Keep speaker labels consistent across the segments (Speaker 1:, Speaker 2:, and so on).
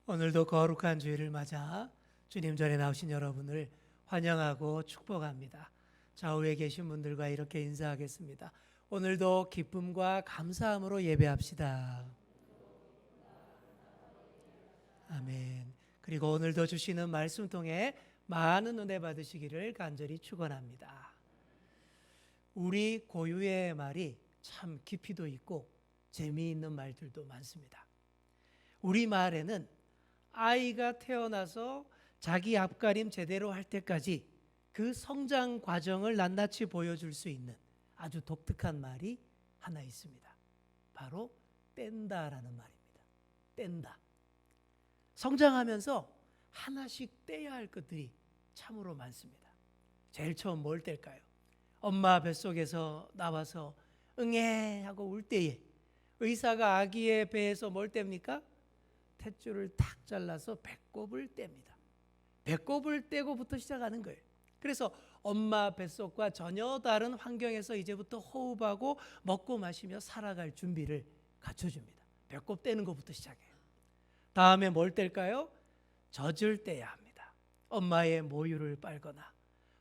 Speaker 1: 오늘도 거룩한 주일을 맞아 주님 전에 나오신 여러분을 환영하고 축복합니다. 좌우에 계신 분들과 이렇게 인사하겠습니다. 오늘도 기쁨과 감사함으로 예배합시다. 아멘. 그리고 오늘도 주시는 말씀 통해 많은 은혜 받으시기를 간절히 축원합니다. 우리 고유의 말이 참 깊이도 있고 재미있는 말들도 많습니다. 우리 말에는 아이가 태어나서 자기 앞가림 제대로 할 때까지 그 성장 과정을 낱낱이 보여줄 수 있는 아주 독특한 말이 하나 있습니다. 바로 뗀다라는 말입니다. 뗀다. 성장하면서 하나씩 떼야 할 것들이 참으로 많습니다. 제일 처음 뭘 뗄까요? 엄마 뱃속에서 나와서 응애 하고 울 때에 의사가 아기의 배에서 뭘 뗍니까? 탯줄을 탁 잘라서 배꼽을 뗍니다. 배꼽을 떼고부터 시작하는 거예요. 그래서 엄마 뱃속과 전혀 다른 환경에서 이제부터 호흡하고 먹고 마시며 살아갈 준비를 갖춰줍니다. 배꼽 떼는 것부터 시작해요. 다음에 뭘 뗄까요? 젖을 떼야 합니다. 엄마의 모유를 빨거나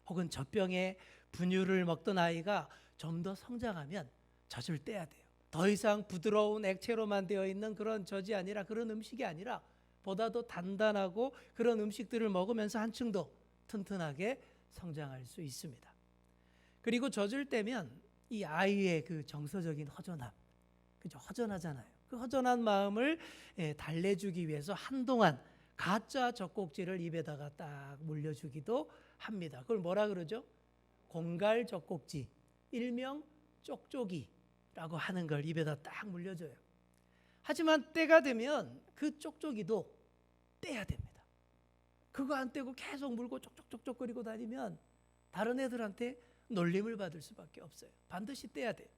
Speaker 1: 혹은 젖병에 분유를 먹던 아이가 좀 더 성장하면 젖을 떼야 돼요. 더 이상 부드러운 액체로만 되어 있는 그런 젖이 아니라, 그런 음식이 아니라 보다 더 단단하고 그런 음식들을 먹으면서 한층 더 튼튼하게 성장할 수 있습니다. 그리고 젖을 떼면 이 아이의 그 정서적인 허전함, 그죠? 허전하잖아요. 그 허전한 마음을 달래주기 위해서 한동안 가짜 젖꼭지를 입에다가 딱 물려주기도 합니다. 그걸 뭐라 그러죠? 공갈 젖꼭지, 일명 쪽쪽이라고 하는 걸 입에다 딱 물려줘요. 하지만 때가 되면 그 쪽쪽이도 떼야 됩니다. 그거 안 떼고 계속 물고 쪽쪽쪽쪽거리고 다니면 다른 애들한테 놀림을 받을 수밖에 없어요. 반드시 떼야 돼요.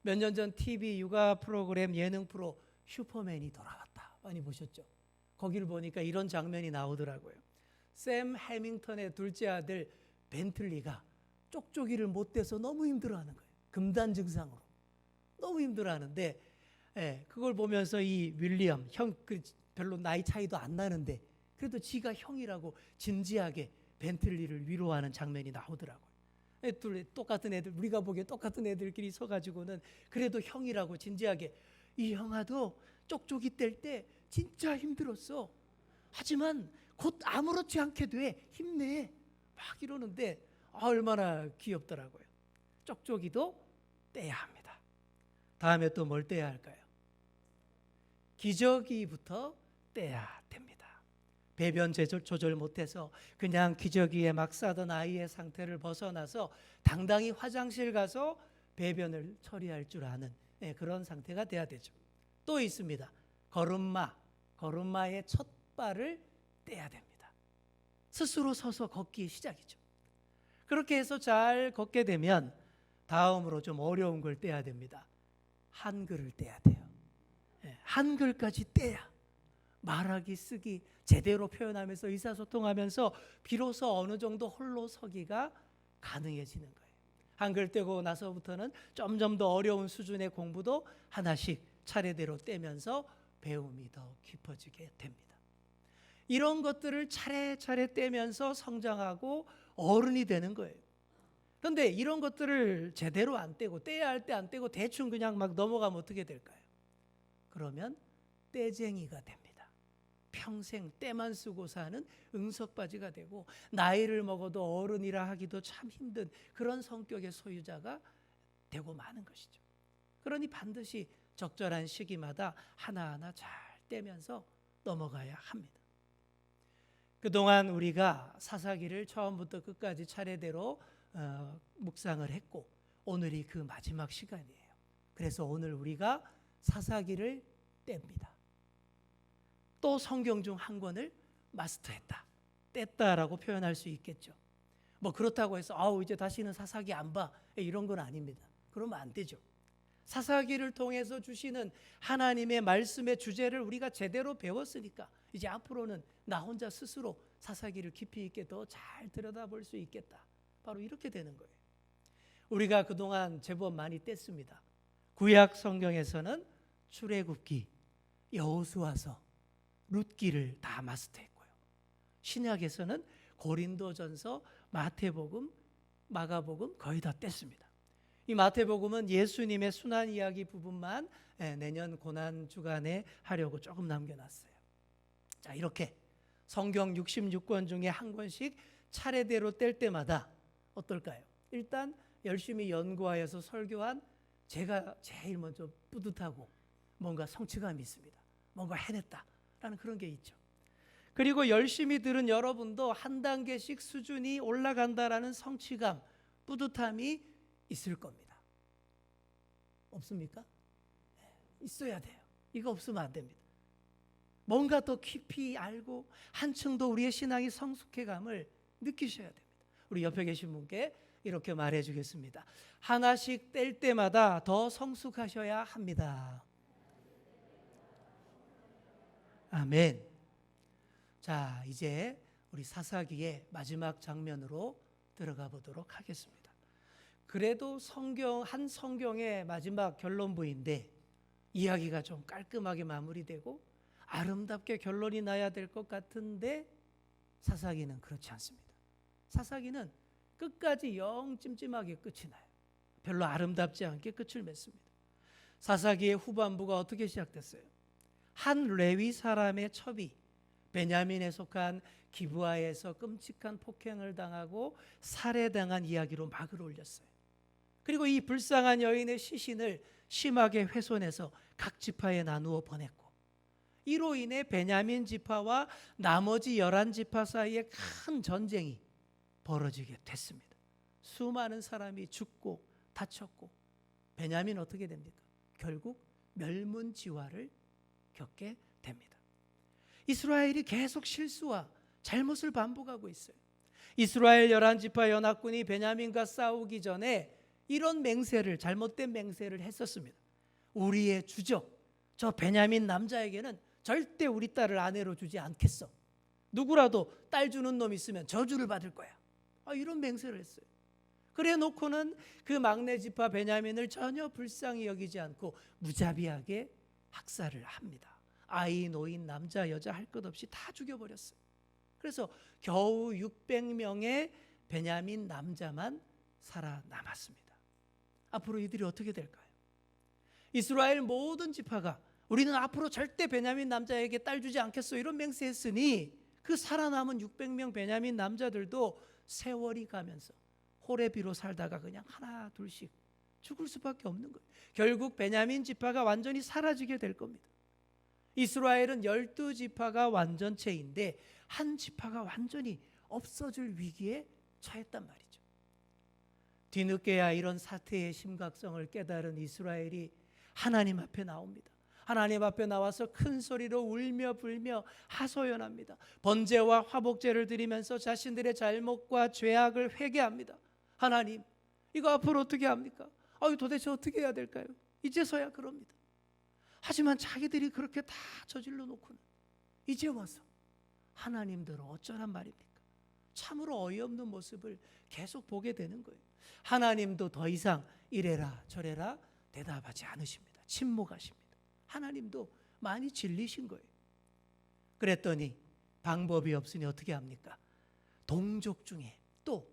Speaker 1: 몇 년 전 TV 육아 프로그램 예능 프로 슈퍼맨이 돌아왔다. 많이 보셨죠? 거기를 보니까 이런 장면이 나오더라고요. 샘 해밍턴의 둘째 아들 벤틀리가 쪽쪽이를 못 떼서 너무 힘들어하는 거예요. 금단 증상으로 너무 힘들어하는데, 그걸 보면서 이 윌리엄 형, 별로 나이 차이도 안 나는데 그래도 지가 형이라고 진지하게 벤틀리를 위로하는 장면이 나오더라고요. 똑같은 애들, 우리가 보기에 똑같은 애들끼리 서가지고는 그래도 형이라고 진지하게, 이 형아도 쪽쪽이 뗄 때 진짜 힘들었어. 하지만 곧 아무렇지 않게 돼. 힘내. 막 이러는데 얼마나 귀엽더라고요. 쪽쪽이도 떼야 합니다. 다음에 또 뭘 떼야 할까요? 기저귀부터 떼야 됩니다. 배변 조절 못해서 그냥 기저귀에 막 싸던 아이의 상태를 벗어나서 당당히 화장실 가서 배변을 처리할 줄 아는 그런 상태가 돼야 되죠. 또 있습니다. 걸음마의 첫 발을 떼야 됩니다. 스스로 서서 걷기 시작이죠. 그렇게 해서 잘 걷게 되면 다음으로 좀 어려운 걸 떼야 됩니다. 한글을 떼야 돼요. 한글까지 떼야 말하기, 쓰기, 제대로 표현하면서 의사소통하면서 비로소 어느 정도 홀로 서기가 가능해지는 거예요. 한글 떼고 나서부터는 점점 더 어려운 수준의 공부도 하나씩 차례대로 떼면서 배움이 더 깊어지게 됩니다. 이런 것들을 차례차례 떼면서 성장하고 어른이 되는 거예요. 그런데 이런 것들을 제대로 안 떼고, 떼야 할 때 안 떼고 대충 그냥 막 넘어가면 어떻게 될까요? 그러면 떼쟁이가 됩니다. 평생 떼만 쓰고 사는 응석바지가 되고, 나이를 먹어도 어른이라 하기도 참 힘든 그런 성격의 소유자가 되고 마는 것이죠. 그러니 반드시 적절한 시기마다 하나하나 잘 떼면서 넘어가야 합니다. 그동안 우리가 사사기를 처음부터 끝까지 차례대로 묵상을 했고, 오늘이 그 마지막 시간이에요. 그래서 오늘 우리가 사사기를 뗍니다. 또 성경 중 한 권을 마스터했다, 뗐다라고 표현할 수 있겠죠. 뭐 그렇다고 해서 이제 다시는 사사기 안 봐, 이런 건 아닙니다. 그러면 안 되죠. 사사기를 통해서 주시는 하나님의 말씀의 주제를 우리가 제대로 배웠으니까 이제 앞으로는 나 혼자 스스로 사사기를 깊이 있게 더 잘 들여다볼 수 있겠다. 바로 이렇게 되는 거예요. 우리가 그동안 제법 많이 뗐습니다. 구약 성경에서는 출애굽기, 여호수아서, 룻기를 다 마스터했고요. 신약에서는 고린도전서, 마태복음, 마가복음 거의 다 뗐습니다. 이 마태복음은 예수님의 순환 이야기 부분만 내년 고난 주간에 하려고 조금 남겨놨어요. 자, 이렇게 성경 66권 중에 한 권씩 차례대로 뗄 때마다 어떨까요? 일단 열심히 연구하여서 설교한 제가 제일 먼저 뿌듯하고 뭔가 성취감이 있습니다. 뭔가 해냈다라는 그런 게 있죠. 그리고 열심히 들은 여러분도 한 단계씩 수준이 올라간다라는 성취감, 뿌듯함이 있을 겁니다. 없습니까? 있어야 돼요. 이거 없으면 안 됩니다. 뭔가 더 깊이 알고 한층 더 우리의 신앙이 성숙해감을 느끼셔야 됩니다. 우리 옆에 계신 분께 이렇게 말해 주겠습니다. 하나씩 뗄 때마다 더 성숙하셔야 합니다. 아멘. 자, 이제 우리 사사기의 마지막 장면으로 들어가 보도록 하겠습니다. 그래도 한 성경의 마지막 결론부인데 이야기가 좀 깔끔하게 마무리되고 아름답게 결론이 나야 될 것 같은데 사사기는 그렇지 않습니다. 사사기는 끝까지 영 찜찜하게 끝이 나요. 별로 아름답지 않게 끝을 맺습니다. 사사기의 후반부가 어떻게 시작됐어요? 한 레위 사람의 첩이 베냐민에 속한 기브아에서 끔찍한 폭행을 당하고 살해당한 이야기로 막을 올렸어요. 그리고 이 불쌍한 여인의 시신을 심하게 훼손해서 각 지파에 나누어 보냈고, 이로 인해 베냐민 지파와 나머지 11지파 사이에 큰 전쟁이 벌어지게 됐습니다. 수많은 사람이 죽고 다쳤고, 베냐민 어떻게 됩니까? 결국 멸문지화를 겪게 됩니다. 이스라엘이 계속 실수와 잘못을 반복하고 있어요. 이스라엘 11지파 연합군이 베냐민과 싸우기 전에 이런 맹세를, 잘못된 맹세를 했었습니다. 우리의 주적, 저 베냐민 남자에게는 절대 우리 딸을 아내로 주지 않겠어. 누구라도 딸 주는 놈 있으면 저주를 받을 거야. 이런 맹세를 했어요. 그래 놓고는 그 막내 지파 베냐민을 전혀 불쌍히 여기지 않고 무자비하게 학살을 합니다. 아이, 노인, 남자, 여자 할 것 없이 다 죽여버렸어요. 그래서 겨우 600명의 베냐민 남자만 살아남았습니다. 앞으로 이들이 어떻게 될까요? 이스라엘 모든 지파가 우리는 앞으로 절대 베냐민 남자에게 딸 주지 않겠어 이런 맹세했으니 그 살아남은 600명 베냐민 남자들도 세월이 가면서 호레비로 살다가 그냥 하나 둘씩 죽을 수밖에 없는 거예요. 결국 베냐민 지파가 완전히 사라지게 될 겁니다. 이스라엘은 12지파가 완전체인데 한 지파가 완전히 없어질 위기에 처했단 말이죠. 뒤늦게야 이런 사태의 심각성을 깨달은 이스라엘이 하나님 앞에 나옵니다. 하나님 앞에 나와서 큰 소리로 울며 불며 하소연합니다. 번제와 화복제를 드리면서 자신들의 잘못과 죄악을 회개합니다. 하나님, 이거 앞으로 어떻게 합니까? 도대체 어떻게 해야 될까요? 이제서야 그럽니다. 하지만 자기들이 그렇게 다 저질러 놓고는 이제 와서 하나님들은 어쩌란 말입니까? 참으로 어이없는 모습을 계속 보게 되는 거예요. 하나님도 더 이상 이래라 저래라 대답하지 않으십니다. 침묵하십니다. 하나님도 많이 질리신 거예요. 그랬더니 방법이 없으니 어떻게 합니까? 동족 중에 또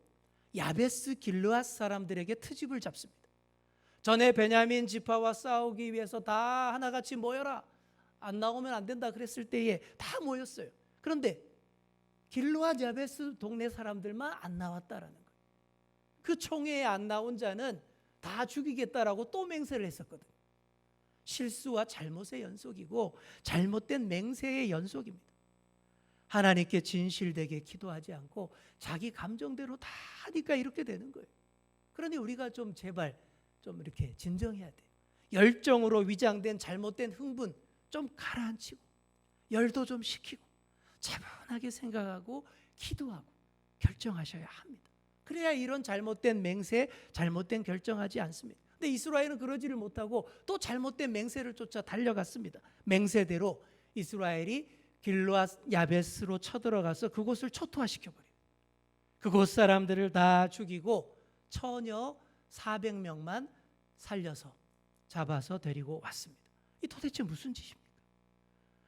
Speaker 1: 야베스 길르앗 사람들에게 트집을 잡습니다. 전에 베냐민 지파와 싸우기 위해서 다 하나같이 모여라. 안 나오면 안 된다 그랬을 때에 다 모였어요. 그런데 길르앗 야베스 동네 사람들만 안 나왔다라는 거예요. 그 총회에 안 나온 자는 다 죽이겠다라고 또 맹세를 했었거든요. 실수와 잘못의 연속이고 잘못된 맹세의 연속입니다. 하나님께 진실되게 기도하지 않고 자기 감정대로 다 하니까 이렇게 되는 거예요. 그러니 우리가 좀 제발 좀 이렇게 진정해야 돼요. 열정으로 위장된 잘못된 흥분 좀 가라앉히고 열도 좀 식히고 차분하게 생각하고 기도하고 결정하셔야 합니다. 그래야 이런 잘못된 맹세, 잘못된 결정하지 않습니다. 근데 이스라엘은 그러지를 못하고 또 잘못된 맹세를 쫓아 달려갔습니다. 맹세대로 이스라엘이 길르앗 야베스로 쳐들어가서 그곳을 초토화시켜버려요. 그곳 사람들을 다 죽이고 처녀 400명만 살려서 잡아서 데리고 왔습니다. 이 도대체 무슨 짓입니까?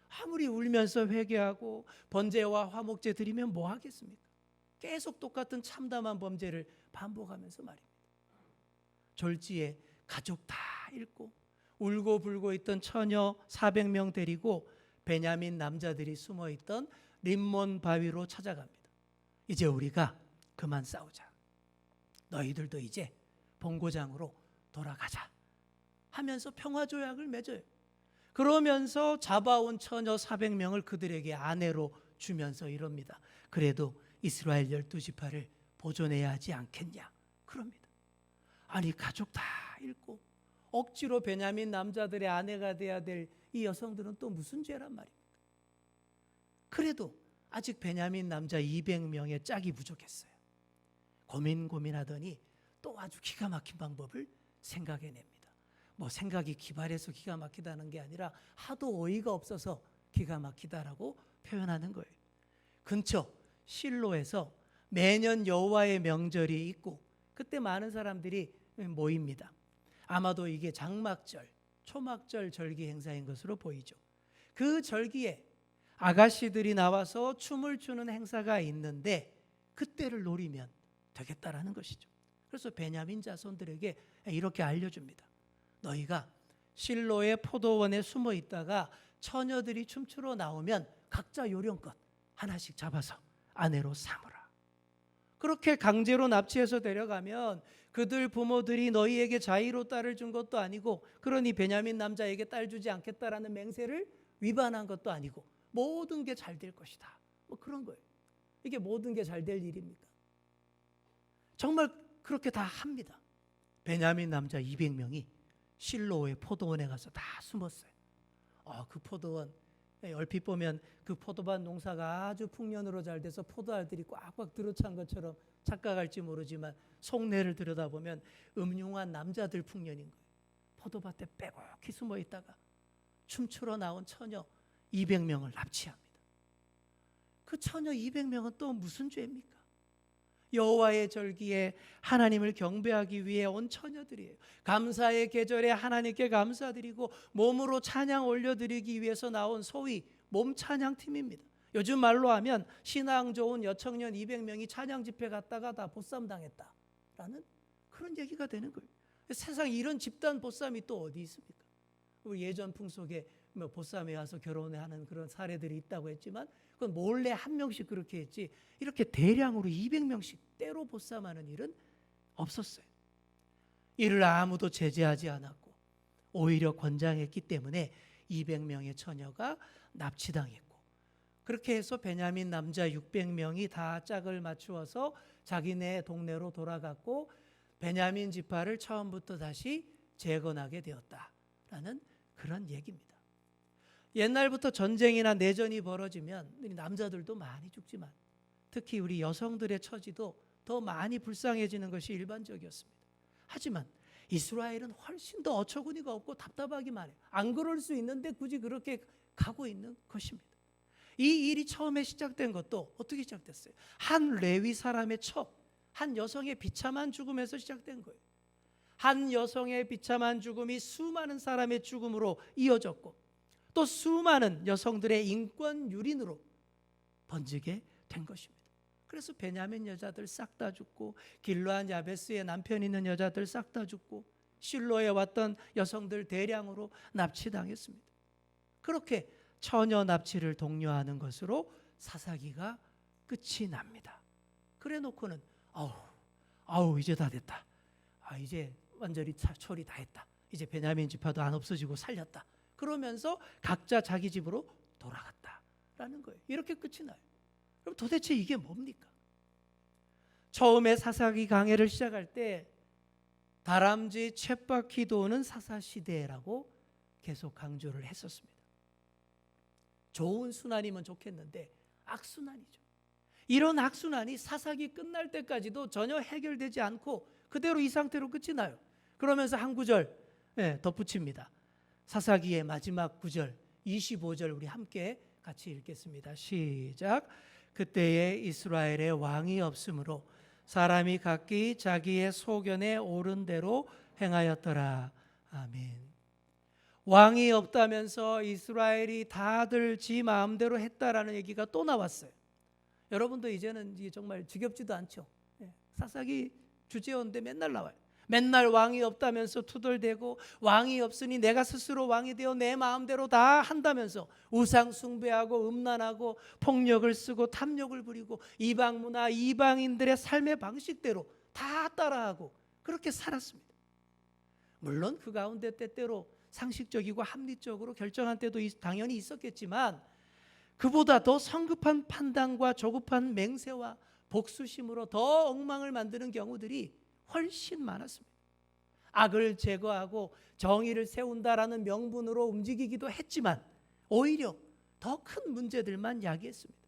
Speaker 1: 아무리 울면서 회개하고 번제와 화목제 드리면 뭐 하겠습니까? 계속 똑같은 참담한 범죄를 반복하면서 말입니다. 졸지에 가족 다 잃고 울고 불고 있던 처녀 400명 데리고 베냐민 남자들이 숨어있던 림몬 바위로 찾아갑니다. 이제 우리가 그만 싸우자. 너희들도 이제 본고장으로 돌아가자 하면서 평화조약을 맺어요. 그러면서 잡아온 처녀 400명을 그들에게 아내로 주면서 이럽니다. 그래도 이스라엘 12지파를 보존해야 하지 않겠냐 그럽니다. 아니 가족 다 잃고 억지로 베냐민 남자들의 아내가 돼야 될 이 여성들은 또 무슨 죄란 말입니까? 그래도 아직 베냐민 남자 200명의 짝이 부족했어요. 고민하더니 또 아주 기가 막힌 방법을 생각해냅니다. 뭐 생각이 기발해서 기가 막히다는 게 아니라 하도 어이가 없어서 기가 막히다라고 표현하는 거예요. 근처 실로에서 매년 여호와의 명절이 있고 그때 많은 사람들이 모입니다. 아마도 이게 장막절, 초막절 절기 행사인 것으로 보이죠. 그 절기에 아가씨들이 나와서 춤을 추는 행사가 있는데 그때를 노리면 되겠다라는 것이죠. 그래서 베냐민 자손들에게 이렇게 알려줍니다. 너희가 실로의 포도원에 숨어 있다가 처녀들이 춤추러 나오면 각자 요령껏 하나씩 잡아서 아내로 삼으라. 그렇게 강제로 납치해서 데려가면 그들 부모들이 너희에게 자의로 딸을 준 것도 아니고 그러니 베냐민 남자에게 딸 주지 않겠다라는 맹세를 위반한 것도 아니고 모든 게 잘 될 것이다. 뭐 그런 거예요. 이게 모든 게 잘 될 일입니까? 정말 그렇게 다 합니다. 베냐민 남자 200명이 실로의 포도원에 가서 다 숨었어요. 그 포도원 얼핏 보면 그 포도밭 농사가 아주 풍년으로 잘 돼서 포도알들이 꽉꽉 들어찬 것처럼 착각할지 모르지만 속내를 들여다보면 음흉한 남자들 풍년인 거예요. 포도밭에 빼곡히 숨어 있다가 춤추러 나온 처녀 200명을 납치합니다. 그 처녀 200명은 또 무슨 죄입니까? 여호와의 절기에 하나님을 경배하기 위해 온 처녀들이에요. 감사의 계절에 하나님께 감사드리고 몸으로 찬양 올려드리기 위해서 나온 소위 몸 찬양팀입니다. 요즘 말로 하면 신앙 좋은 여청년 200명이 찬양 집회 갔다가 다 보쌈당했다라는 그런 얘기가 되는 거예요. 세상에 이런 집단 보쌈이 또 어디 있습니까? 우리 예전 풍속에 보쌈에 와서 결혼하는 그런 사례들이 있다고 했지만 그건 몰래 한 명씩 그렇게 했지 이렇게 대량으로 200명씩 때로 보쌈하는 일은 없었어요. 이를 아무도 제재하지 않았고 오히려 권장했기 때문에 200명의 처녀가 납치당했고 그렇게 해서 베냐민 남자 600명이 다 짝을 맞추어서 자기네 동네로 돌아갔고 베냐민 지파를 처음부터 다시 재건하게 되었다라는 그런 얘기입니다. 옛날부터 전쟁이나 내전이 벌어지면 남자들도 많이 죽지만 특히 우리 여성들의 처지도 더 많이 불쌍해지는 것이 일반적이었습니다. 하지만 이스라엘은 훨씬 더 어처구니가 없고 답답하기만 해요. 안 그럴 수 있는데 굳이 그렇게 가고 있는 것입니다. 이 일이 처음에 시작된 것도 어떻게 시작됐어요? 한 레위 사람의 한 여성의 비참한 죽음에서 시작된 거예요. 한 여성의 비참한 죽음이 수많은 사람의 죽음으로 이어졌고 또 수많은 여성들의 인권 유린으로 번지게 된 것입니다. 그래서 베냐민 여자들 싹 다 죽고 길르앗 야베스의 남편 있는 여자들 싹 다 죽고 실로에 왔던 여성들 대량으로 납치당했습니다. 그렇게 처녀 납치를 독려하는 것으로 사사기가 끝이 납니다. 그래 놓고는 아우 이제 다 됐다. 이제 완전히 처리 다 했다. 이제 베냐민 지파도 안 없어지고 살렸다. 그러면서 각자 자기 집으로 돌아갔다라는 거예요. 이렇게 끝이 나요. 그럼 도대체 이게 뭡니까? 처음에 사사기 강해를 시작할 때 다람쥐 쳇바퀴 도는 사사시대라고 계속 강조를 했었습니다. 좋은 순환이면 좋겠는데 악순환이죠. 이런 악순환이 사사기 끝날 때까지도 전혀 해결되지 않고 그대로 이 상태로 끝이 나요. 그러면서 한 구절 덧붙입니다. 사사기의 마지막 구절 25절 우리 함께 같이 읽겠습니다. 시작. 그때에 이스라엘에 왕이 없으므로 사람이 각기 자기의 소견에 옳은 대로 행하였더라. 아멘. 왕이 없다면서 이스라엘이 다들 지 마음대로 했다라는 얘기가 또 나왔어요. 여러분도 이제는 이게 정말 지겹지도 않죠. 사사기 주제어인데 맨날 나와요. 맨날 왕이 없다면서 투덜대고 왕이 없으니 내가 스스로 왕이 되어 내 마음대로 다 한다면서 우상 숭배하고 음란하고 폭력을 쓰고 탐욕을 부리고 이방 문화, 이방인들의 삶의 방식대로 다 따라하고 그렇게 살았습니다. 물론 그 가운데 때때로 상식적이고 합리적으로 결정한 때도 당연히 있었겠지만 그보다 더 성급한 판단과 조급한 맹세와 복수심으로 더 엉망을 만드는 경우들이 훨씬 많았습니다. 악을 제거하고 정의를 세운다라는 명분으로 움직이기도 했지만 오히려 더 큰 문제들만 야기했습니다.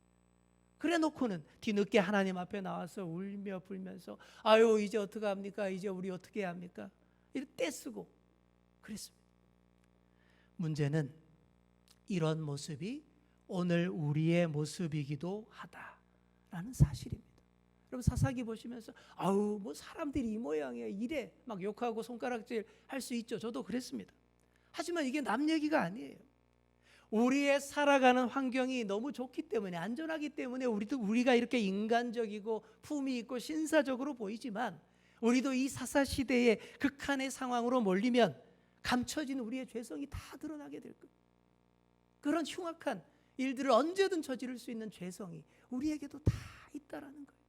Speaker 1: 그래 놓고는 뒤늦게 하나님 앞에 나와서 울며 불면서 아유 이제 어떻게 합니까? 이제 우리 어떻게 해야 합니까? 이렇게 떼쓰고 그랬습니다. 문제는 이런 모습이 오늘 우리의 모습이기도 하다라는 사실입니다. 여러분 사사기 보시면서 아우 뭐 사람들이 이 모양이야 이래 막 욕하고 손가락질 할 수 있죠. 저도 그랬습니다. 하지만 이게 남 얘기가 아니에요. 우리의 살아가는 환경이 너무 좋기 때문에 안전하기 때문에 우리가 이렇게 인간적이고 품위 있고 신사적으로 보이지만 우리도 이 사사시대의 극한의 상황으로 몰리면 감춰진 우리의 죄성이 다 드러나게 될 거예요. 그런 흉악한 일들을 언제든 저지를 수 있는 죄성이 우리에게도 다 있다라는 거예요.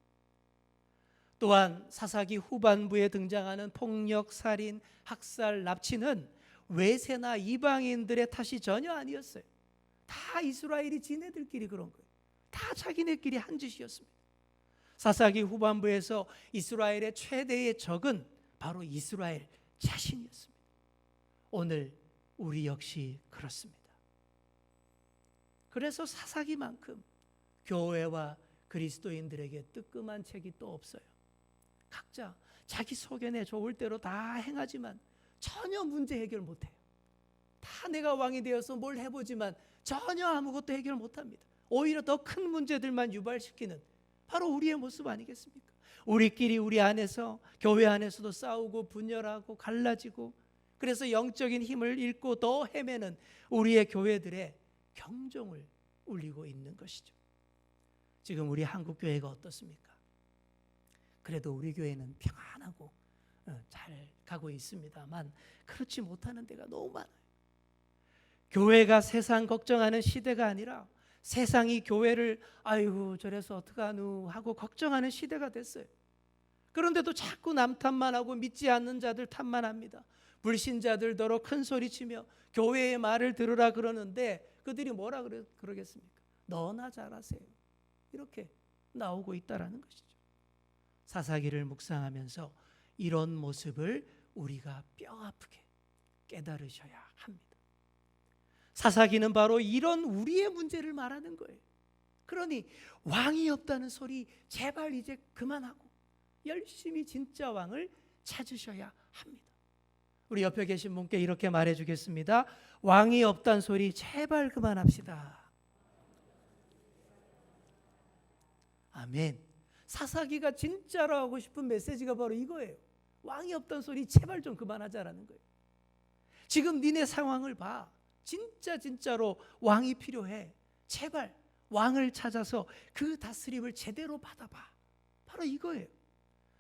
Speaker 1: 또한 사사기 후반부에 등장하는 폭력, 살인, 학살, 납치는 외세나 이방인들의 탓이 전혀 아니었어요. 다 이스라엘이 지네들끼리 그런 거예요. 다 자기네끼리 한 짓이었습니다. 사사기 후반부에서 이스라엘의 최대의 적은 바로 이스라엘 자신이었습니다. 오늘 우리 역시 그렇습니다. 그래서 사사기만큼 교회와 그리스도인들에게 뜨끔한 책이 또 없어요. 각자 자기 소견에 좋을 대로 다 행하지만 전혀 문제 해결 못해요. 다 내가 왕이 되어서 뭘 해보지만 전혀 아무것도 해결 못합니다. 오히려 더 큰 문제들만 유발시키는 바로 우리의 모습 아니겠습니까? 우리끼리 우리 안에서 교회 안에서도 싸우고 분열하고 갈라지고 그래서 영적인 힘을 잃고 더 헤매는 우리의 교회들의 경종을 울리고 있는 것이죠. 지금 우리 한국 교회가 어떻습니까? 그래도 우리 교회는 평안하고 잘 가고 있습니다만 그렇지 못하는 데가 너무 많아요. 교회가 세상 걱정하는 시대가 아니라 세상이 교회를 아이고 저래서 어떡하누 하고 걱정하는 시대가 됐어요. 그런데도 자꾸 남 탓만 하고 믿지 않는 자들 탓만 합니다. 불신자들더러 큰 소리치며 교회의 말을 들으라 그러는데 그들이 뭐라 그러겠습니까? 너나 잘하세요. 이렇게 나오고 있다라는 것이죠. 사사기를 묵상하면서 이런 모습을 우리가 뼈아프게 깨달으셔야 합니다. 사사기는 바로 이런 우리의 문제를 말하는 거예요. 그러니 왕이 없다는 소리 제발 이제 그만하고 열심히 진짜 왕을 찾으셔야 합니다. 우리 옆에 계신 분께 이렇게 말해주겠습니다. 왕이 없다는 소리 제발 그만합시다. 아멘. 사사기가 진짜로 하고 싶은 메시지가 바로 이거예요. 왕이 없다는 소리 제발 좀 그만하자라는 거예요. 지금 니네 상황을 봐. 진짜로 왕이 필요해. 제발 왕을 찾아서 그 다스림을 제대로 받아봐. 바로 이거예요.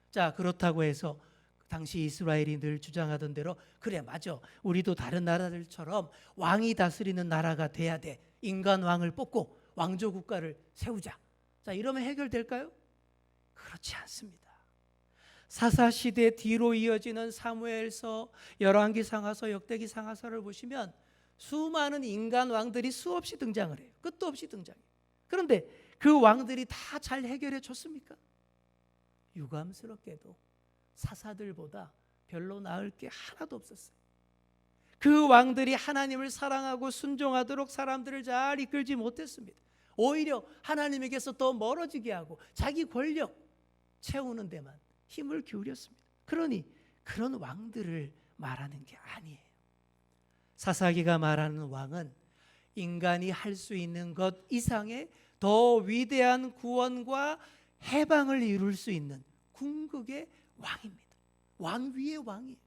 Speaker 1: 자, 그렇다고 해서 당시 이스라엘이 늘 주장하던 대로 그래 맞아 우리도 다른 나라들처럼 왕이 다스리는 나라가 돼야 돼. 인간 왕을 뽑고 왕조 국가를 세우자. 자, 이러면 해결될까요? 그렇지 않습니다. 사사시대 뒤로 이어지는 사무엘서, 열왕기상하서, 역대기상하서를 보시면 수많은 인간 왕들이 수없이 등장을 해요. 끝도 없이 등장해요. 그런데 그 왕들이 다 잘 해결해 줬습니까? 유감스럽게도 사사들보다 별로 나을 게 하나도 없었어요. 그 왕들이 하나님을 사랑하고 순종하도록 사람들을 잘 이끌지 못했습니다. 오히려 하나님에게서 더 멀어지게 하고 자기 권력 채우는 데만 힘을 기울였습니다. 그러니 그런 왕들을 말하는 게 아니에요. 사사기가 말하는 왕은 인간이 할 수 있는 것 이상의 더 위대한 구원과 해방을 이룰 수 있는 궁극의 왕입니다. 왕 위의 왕이에요.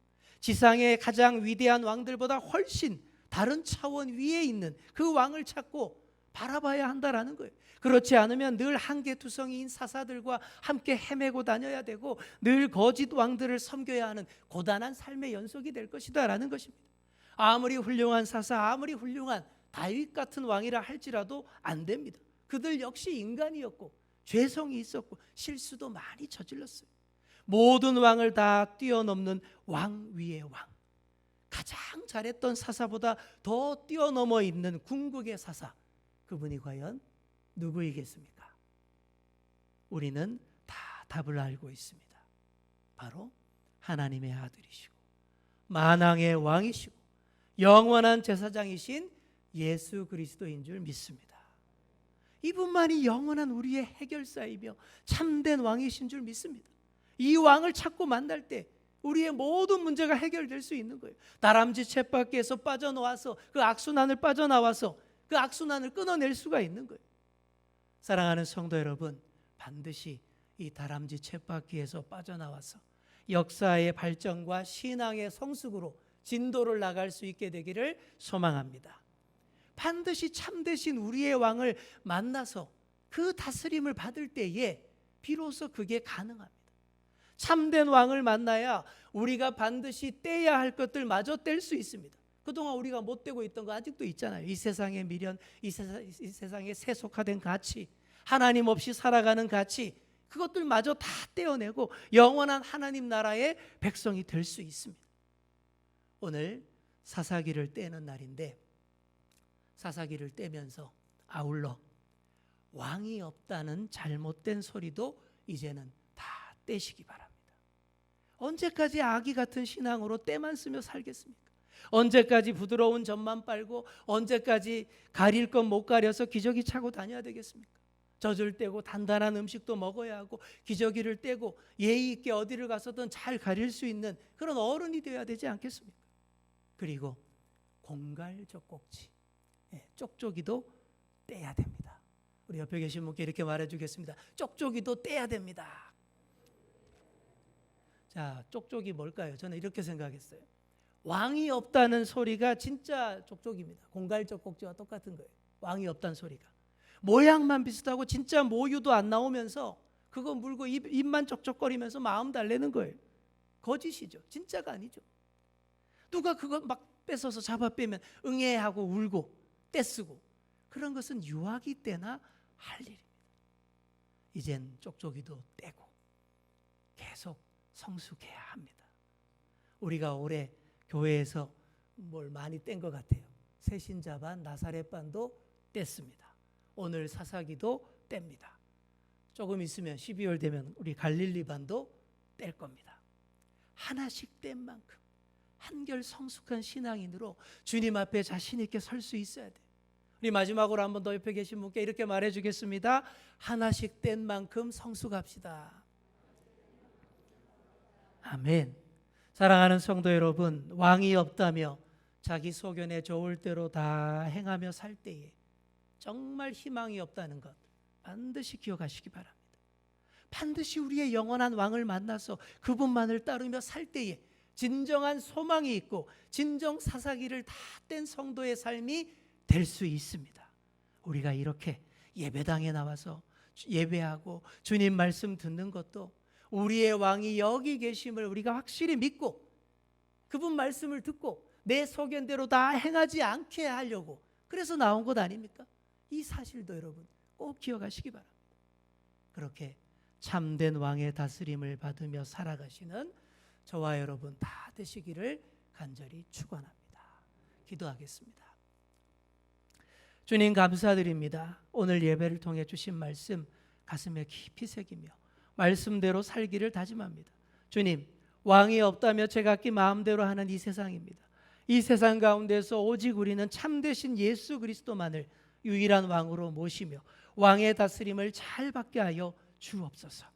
Speaker 1: 지상의 가장 위대한 왕들보다 훨씬 다른 차원 위에 있는 그 왕을 찾고 바라봐야 한다라는 거예요. 그렇지 않으면 늘 한계투성이인 사사들과 함께 헤매고 다녀야 되고 늘 거짓 왕들을 섬겨야 하는 고단한 삶의 연속이 될 것이다라는 것입니다. 아무리 훌륭한 사사, 아무리 훌륭한 다윗 같은 왕이라 할지라도 안 됩니다. 그들 역시 인간이었고 죄성이 있었고 실수도 많이 저질렀어요. 모든 왕을 다 뛰어넘는 왕 위의 왕, 가장 잘했던 사사보다 더 뛰어넘어 있는 궁극의 사사, 그분이 과연 누구이겠습니까? 우리는 다 답을 알고 있습니다. 바로 하나님의 아들이시고 만왕의 왕이시고 영원한 제사장이신 예수 그리스도인 줄 믿습니다. 이분만이 영원한 우리의 해결사이며 참된 왕이신 줄 믿습니다. 이 왕을 찾고 만날 때 우리의 모든 문제가 해결될 수 있는 거예요. 다람쥐 쳇바퀴에서 빠져나와서 그 악순환을 빠져나와서 그 악순환을 끊어낼 수가 있는 거예요. 사랑하는 성도 여러분, 반드시 이 다람쥐 쳇바퀴에서 빠져나와서 역사의 발전과 신앙의 성숙으로 진도를 나갈 수 있게 되기를 소망합니다. 반드시 참되신 우리의 왕을 만나서 그 다스림을 받을 때에 비로소 그게 가능합니다. 참된 왕을 만나야 우리가 반드시 떼야 할 것들마저 뗄 수 있습니다. 그동안 우리가 못 떼고 있던 거 아직도 있잖아요. 이 세상의 미련, 이 세상의 세속화된 가치, 하나님 없이 살아가는 가치, 그것들마저 다 떼어내고 영원한 하나님 나라의 백성이 될 수 있습니다. 오늘 사사기를 떼는 날인데 사사기를 떼면서 아울러 왕이 없다는 잘못된 소리도 이제는 다 떼시기 바랍니다. 언제까지 아기 같은 신앙으로 때만 쓰며 살겠습니까? 언제까지 부드러운 젖만 빨고 언제까지 가릴 것 못 가려서 기저귀 차고 다녀야 되겠습니까? 젖을 떼고 단단한 음식도 먹어야 하고 기저귀를 떼고 예의 있게 어디를 가서든 잘 가릴 수 있는 그런 어른이 되어야 되지 않겠습니까? 그리고 공갈젖꼭지, 쪽쪽이도 떼야 됩니다. 우리 옆에 계신 분께 이렇게 말해주겠습니다. 쪽쪽이도 떼야 됩니다. 자, 쪽쪽이 뭘까요? 저는 이렇게 생각했어요. 왕이 없다는 소리가 진짜 쪽쪽입니다. 공갈젖꼭지와 똑같은 거예요. 왕이 없다는 소리가 모양만 비슷하고 진짜 모유도 안 나오면서 그거 물고 입만 쩍쩍거리면서 마음 달래는 거예요. 거짓이죠. 진짜가 아니죠. 누가 그거 막 뺏어서 잡아 빼면 응애하고 울고 떼쓰고 그런 것은 유아기 때나 할 일입니다. 이젠 쪽쪽이도 떼고 계속 성숙해야 합니다. 우리가 올해 교회에서 뭘 많이 뗀 것 같아요. 새신자반, 나사렛반도 뗐습니다. 오늘 사사기도 뗍니다. 조금 있으면 12월 되면 우리 갈릴리반도 뗄 겁니다. 하나씩 뗀 만큼 한결 성숙한 신앙인으로 주님 앞에 자신 있게 설 수 있어야 돼요. 우리 마지막으로 한 번 더 옆에 계신 분께 이렇게 말해주겠습니다. 하나씩 뗀 만큼 성숙합시다. 아멘. 사랑하는 성도 여러분, 왕이 없다며 자기 소견에 좋을 대로 다 행하며 살 때에 정말 희망이 없다는 것 반드시 기억하시기 바랍니다. 반드시 우리의 영원한 왕을 만나서 그분만을 따르며 살 때에 진정한 소망이 있고 진정 사사기를 다 뗀 성도의 삶이 될 수 있습니다. 우리가 이렇게 예배당에 나와서 예배하고 주님 말씀 듣는 것도 우리의 왕이 여기 계심을 우리가 확실히 믿고 그분 말씀을 듣고 내 소견대로 다 행하지 않게 하려고 그래서 나온 것 아닙니까? 이 사실도 여러분 꼭 기억하시기 바랍니다. 그렇게 참된 왕의 다스림을 받으며 살아가시는 저와 여러분 다 되시기를 간절히 축원합니다. 기도하겠습니다. 주님 감사드립니다. 오늘 예배를 통해 주신 말씀 가슴에 깊이 새기며 말씀대로 살기를 다짐합니다. 주님, 왕이 없다며 제각기 마음대로 하는 이 세상입니다. 이 세상 가운데서 오직 우리는 참되신 예수 그리스도만을 유일한 왕으로 모시며 왕의 다스림을 잘 받게 하여 주옵소서.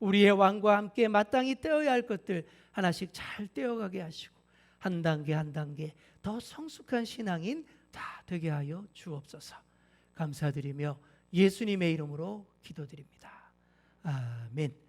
Speaker 1: 우리의 왕과 함께 마땅히 떼어야 할 것들 하나씩 잘 떼어가게 하시고 한 단계 한 단계 더 성숙한 신앙인 다 되게 하여 주옵소서. 감사드리며 예수님의 이름으로 기도드립니다. 아멘.